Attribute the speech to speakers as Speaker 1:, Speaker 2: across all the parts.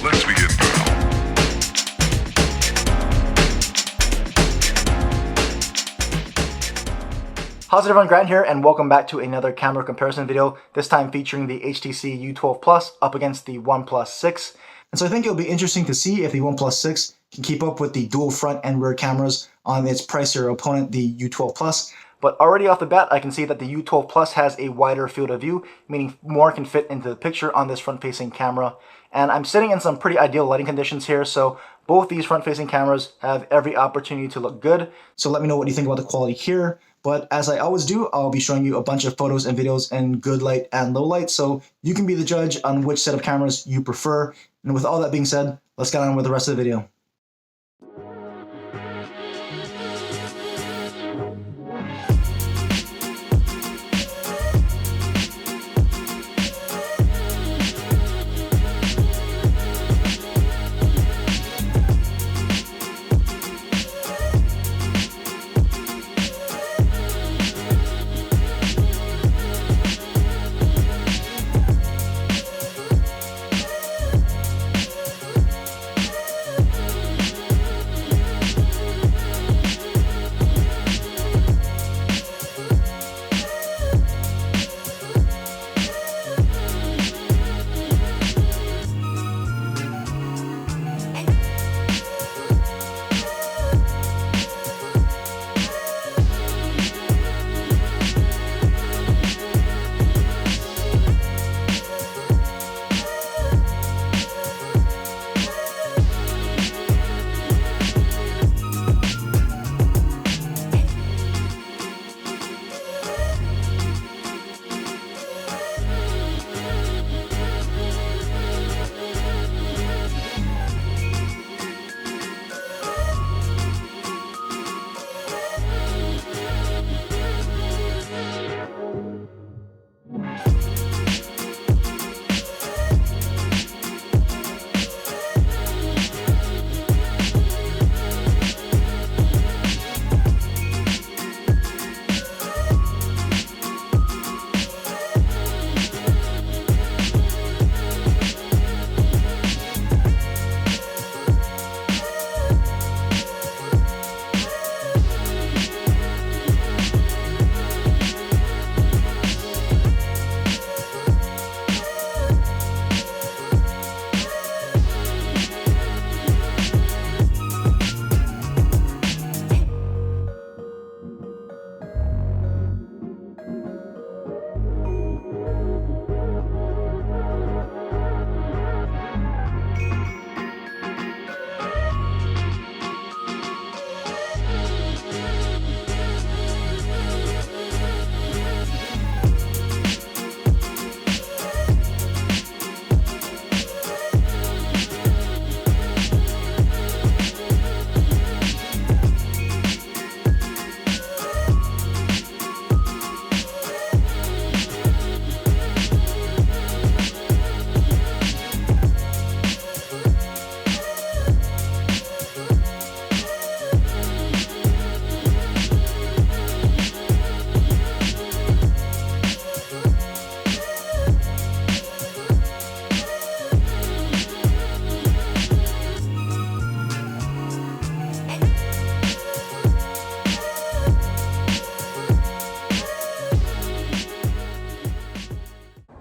Speaker 1: Let's begin now.
Speaker 2: How's it everyone, Grant here, and welcome back to another camera comparison video, this time featuring the HTC U12 Plus up against the OnePlus 6. And so I think it'll be interesting to see if the OnePlus 6 can keep up with the dual front and rear cameras on its pricier opponent, the U12 Plus. But already off the bat, I can see that the U12 Plus has a wider field of view, meaning more can fit into the picture on this front-facing camera. And I'm sitting in some pretty ideal lighting conditions here, so both these front-facing cameras have every opportunity to look good. So let me know what you think about the quality here. But as I always do, I'll be showing you a bunch of photos and videos in good light and low light, so you can be the judge on which set of cameras you prefer. And with all that being said, let's get on with the rest of the video.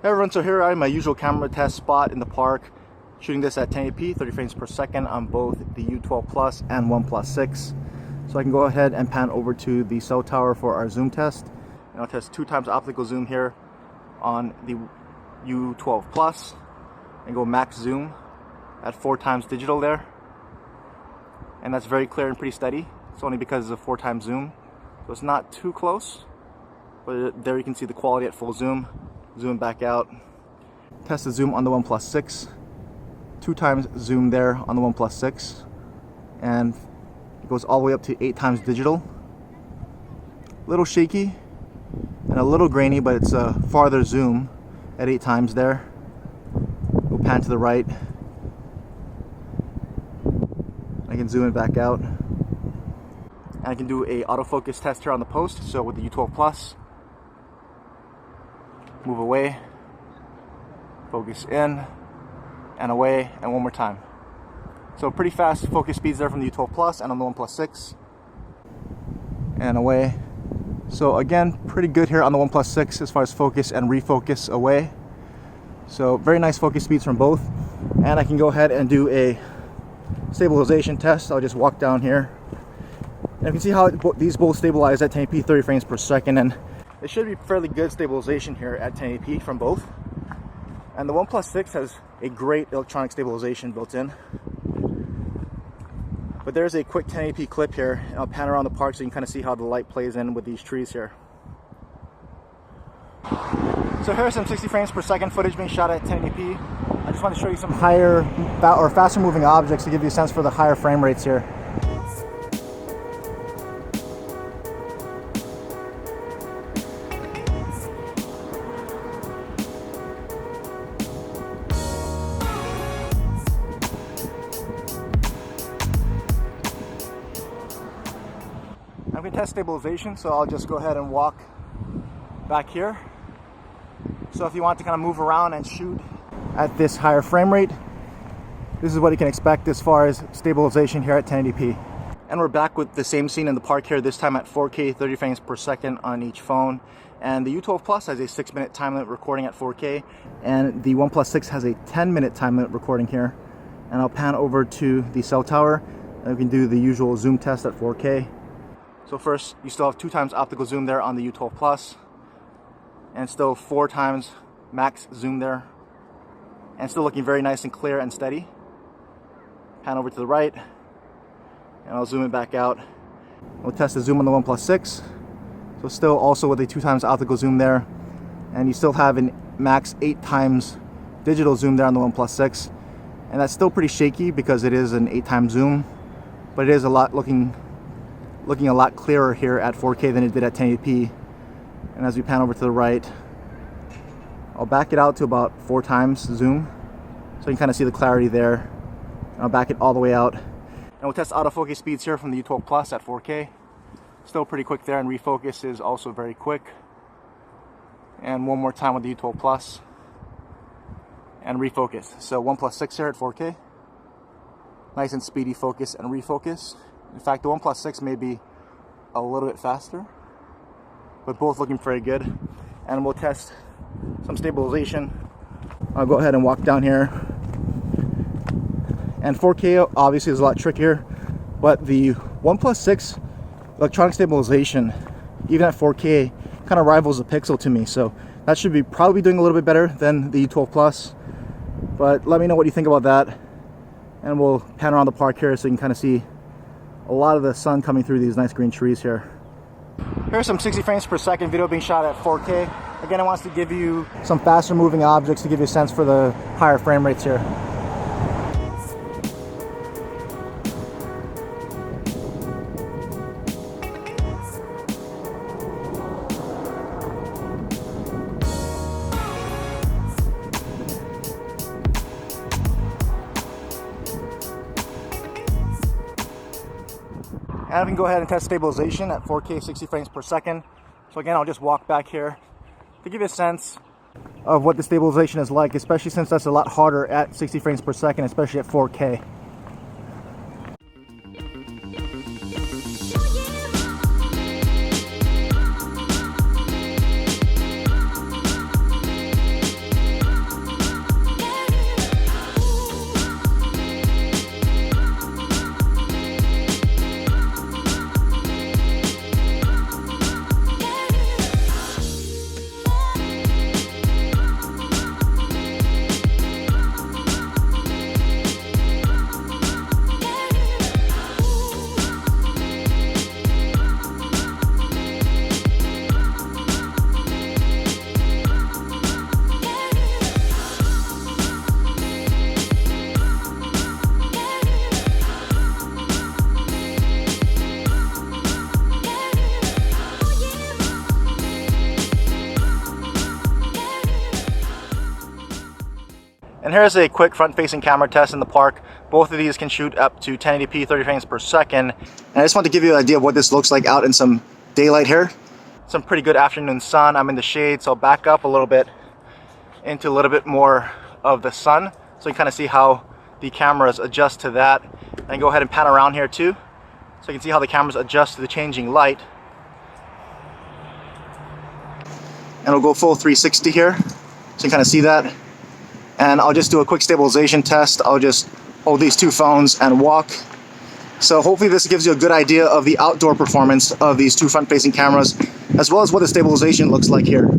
Speaker 2: Hey everyone, so here I am, my usual camera test spot in the park, shooting this at 1080p, 30 frames per second on both the U12 Plus and OnePlus 6. So I can go ahead and pan over to the cell tower for our zoom test. And I'll test 2x optical zoom here on the U12 Plus and go max zoom at 4x digital there. And that's very clear and pretty steady. It's only because it's a 4x zoom, so it's not too close. But there you can see the quality at full zoom. Zoom back out. Test the zoom on the OnePlus 6. 2x zoom there on the OnePlus 6. And it goes all the way up to 8x digital. A little shaky and a little grainy, but it's a farther zoom at 8x there. We'll pan to the right. I can zoom it back out. And I can do a autofocus test here on the post. So with the U12 Plus, move away, focus in, and away, and one more time. So pretty fast focus speeds there from the U12 Plus and on the OnePlus 6. And away. So again, pretty good here on the OnePlus 6 as far as focus and refocus away. So very nice focus speeds from both. And I can go ahead and do a stabilization test. I'll just walk down here. And you can see how these both stabilize at 1080p 30 frames per second, and it should be fairly good stabilization here at 1080p from both. And the OnePlus 6 has a great electronic stabilization built in. But there's a quick 1080p clip here, and I'll pan around the park so you can kind of see how the light plays in with these trees here. So here's some 60 frames per second footage being shot at 1080p. I just want to show you some higher or faster moving objects to give you a sense for the higher frame rates here. I'm going to test stabilization, so I'll just go ahead and walk back here. So if you want to kind of move around and shoot at this higher frame rate, this is what you can expect as far as stabilization here at 1080p. And we're back with the same scene in the park here, this time at 4K 30 frames per second on each phone. And the U12 Plus has a 6-minute time limit recording at 4K, and the OnePlus 6 has a 10-minute time limit recording here. And I'll pan over to the cell tower, and we can do the usual zoom test at 4K. So first, you still have 2 times optical zoom there on the U12 Plus, and still 4 times max zoom there, and still looking very nice and clear and steady. Pan over to the right, and I'll zoom it back out. We'll test the zoom on the OnePlus 6. So still also with a 2 times optical zoom there, and you still have an max 8 times digital zoom there on the OnePlus 6, and that's still pretty shaky because it is an 8 times zoom, but it is looking a lot clearer here at 4K than it did at 1080p. And as we pan over to the right, I'll back it out to about 4 times zoom, so you can kind of see the clarity there. And I'll back it all the way out, and we'll test autofocus speeds here from the U12 Plus at 4K. Still pretty quick there, and refocus is also very quick. And one more time with the U12 Plus, and refocus. So OnePlus 6 here at 4K, nice and speedy focus and refocus. In fact, the OnePlus 6 may be a little bit faster, but both looking very good. And we'll test some stabilization. I'll go ahead and walk down here. And 4K obviously is a lot trickier, but the OnePlus 6 electronic stabilization, even at 4K, kind of rivals the Pixel to me. So that should be probably doing a little bit better than the U12 Plus. But let me know what you think about that. And we'll pan around the park here so you can kind of see a lot of the sun coming through these nice green trees here. Here's some 60 frames per second video being shot at 4K. Again, it wants to give you some faster moving objects to give you a sense for the higher frame rates here. And we can go ahead and test stabilization at 4K 60 frames per second. So again, I'll just walk back here to give you a sense of what the stabilization is like, especially since that's a lot harder at 60 frames per second, especially at 4K. And here's a quick front-facing camera test in the park. Both of these can shoot up to 1080p 30 frames per second. And I just want to give you an idea of what this looks like out in some daylight here. Some pretty good afternoon sun. I'm in the shade, so I'll back up a little bit into a little bit more of the sun so you can kind of see how the cameras adjust to that. And go ahead and pan around here too, so you can see how the cameras adjust to the changing light. And it'll go full 360 here, so you can kind of see that. And I'll just do a quick stabilization test. I'll just hold these two phones and walk. So hopefully this gives you a good idea of the outdoor performance of these two front-facing cameras, as well as what the stabilization looks like here.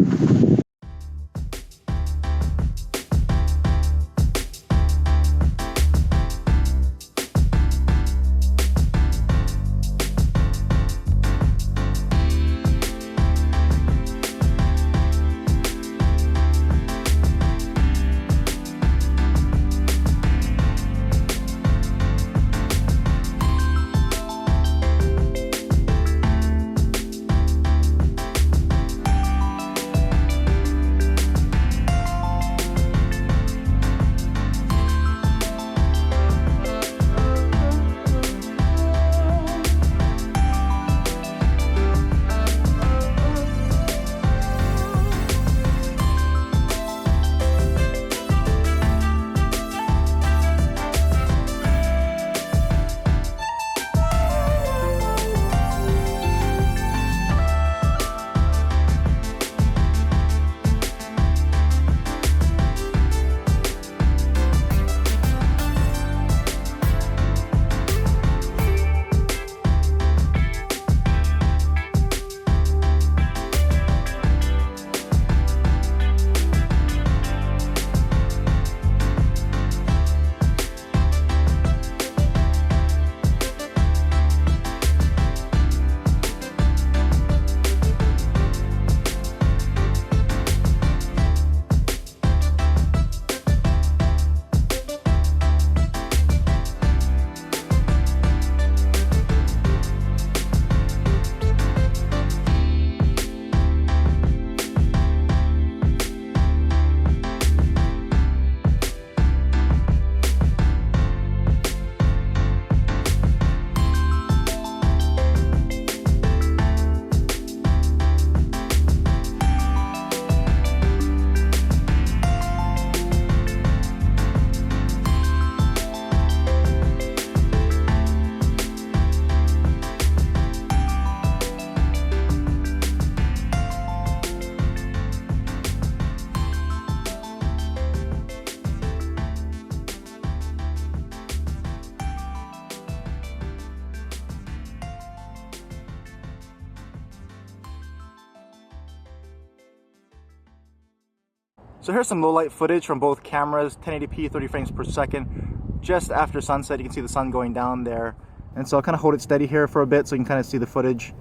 Speaker 2: So here's some low light footage from both cameras, 1080p, 30 frames per second. Just after sunset, you can see the sun going down there. And so I'll kind of hold it steady here for a bit so you can kind of see the footage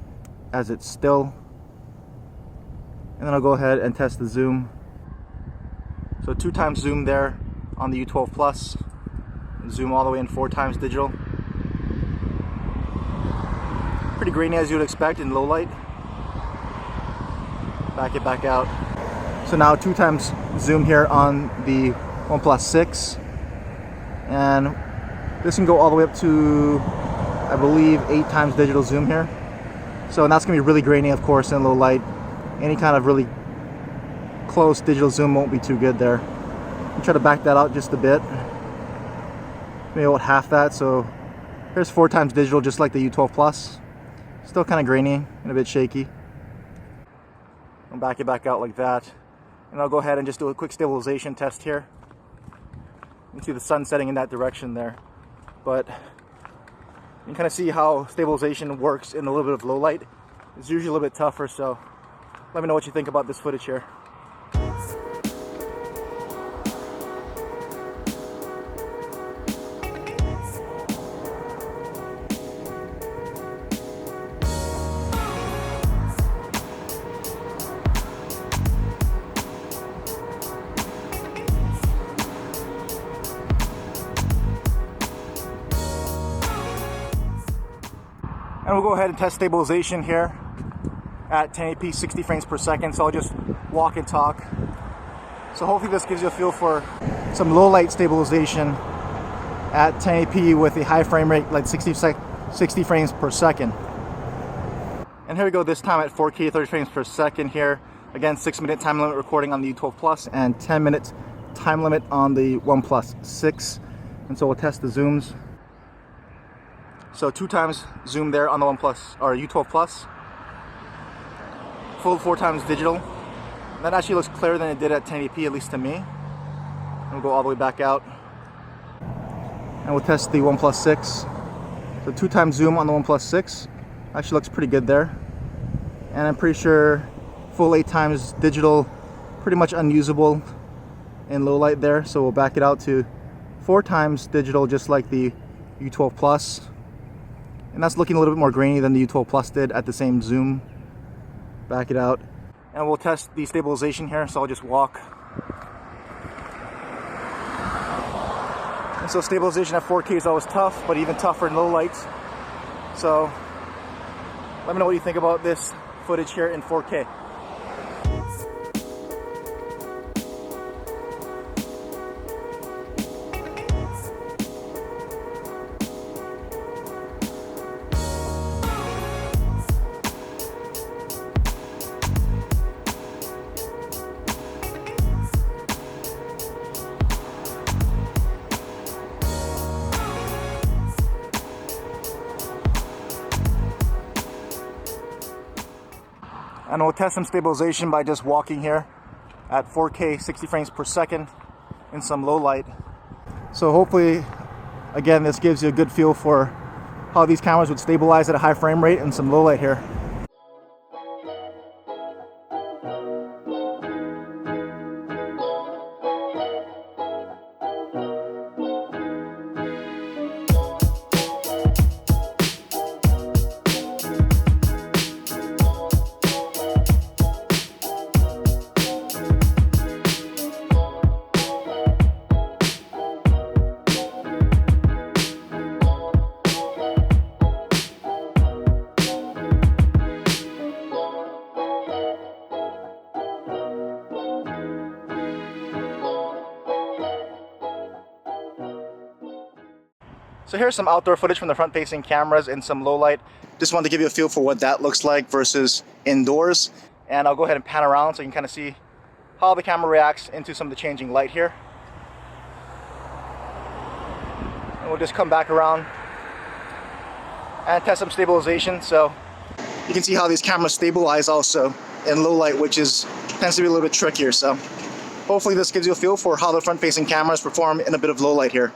Speaker 2: as it's still. And then I'll go ahead and test the zoom. So 2 times zoom there on the U12 Plus. Zoom all the way in 4 times digital. Pretty grainy as you would expect in low light. Back it back out. So now 2 times zoom here on the OnePlus 6. And this can go all the way up to, I believe, 8 times digital zoom here. So and that's going to be really grainy, of course, in low light. Any kind of really close digital zoom won't be too good there. I'll try to back that out just a bit. Maybe about half that. So here's 4 times digital, just like the U12 Plus. Still kind of grainy and a bit shaky. I'll back it back out like that. And I'll go ahead and just do a quick stabilization test here. You can see the sun setting in that direction there. But you can kind of see how stabilization works in a little bit of low light. It's usually a little bit tougher, so let me know what you think about this footage here. And we'll go ahead and test stabilization here at 1080p 60 frames per second. So I'll just walk and talk. So hopefully this gives you a feel for some low light stabilization at 1080p with a high frame rate like 60 frames per second. And here we go, this time at 4K 30 frames per second here. Again, 6-minute time limit recording on the U12 Plus and 10-minute time limit on the OnePlus 6, and so we'll test the zooms. So 2 times zoom there on the OnePlus or U12 Plus, full 4 times digital. That actually looks clearer than it did at 1080p, at least to me. And we'll go all the way back out, and we'll test the OnePlus 6. So 2 times zoom on the OnePlus 6 actually looks pretty good there, and I'm pretty sure full 8 times digital, pretty much unusable in low light there. So we'll back it out to 4 times digital, just like the U12 Plus, and that's looking a little bit more grainy than the U12 Plus did at the same zoom. Back it out, and we'll test the stabilization here. So I'll just walk, and so stabilization at 4K is always tough, but even tougher in low lights. So let me know what you think about this footage here in 4K. And we'll test some stabilization by just walking here at 4K 60 frames per second in some low light. So hopefully, again, this gives you a good feel for how these cameras would stabilize at a high frame rate in some low light here. So here's some outdoor footage from the front-facing cameras in some low light. Just wanted to give you a feel for what that looks like versus indoors. And I'll go ahead and pan around so you can kind of see how the camera reacts into some of the changing light here. And we'll just come back around and test some stabilization. So you can see how these cameras stabilize also in low light, which tends to be a little bit trickier. So hopefully this gives you a feel for how the front-facing cameras perform in a bit of low light here.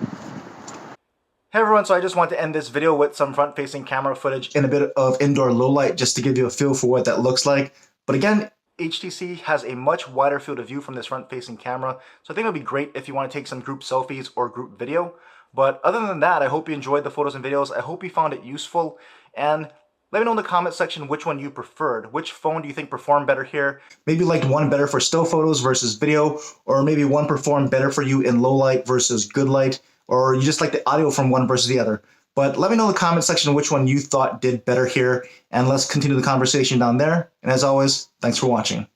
Speaker 2: Hey everyone, so I just want to end this video with some front-facing camera footage in a bit of indoor low light just to give you a feel for what that looks like. But again, HTC has a much wider field of view from this front-facing camera, so I think it would be great if you want to take some group selfies or group video. But other than that, I hope you enjoyed the photos and videos. I hope you found it useful, and let me know in the comment section which one you preferred. Which phone do you think performed better here? Maybe you liked one better for still photos versus video, or maybe one performed better for you in low light versus good light, or you just like the audio from one versus the other. But let me know in the comment section which one you thought did better here, and let's continue the conversation down there. And as always, thanks for watching.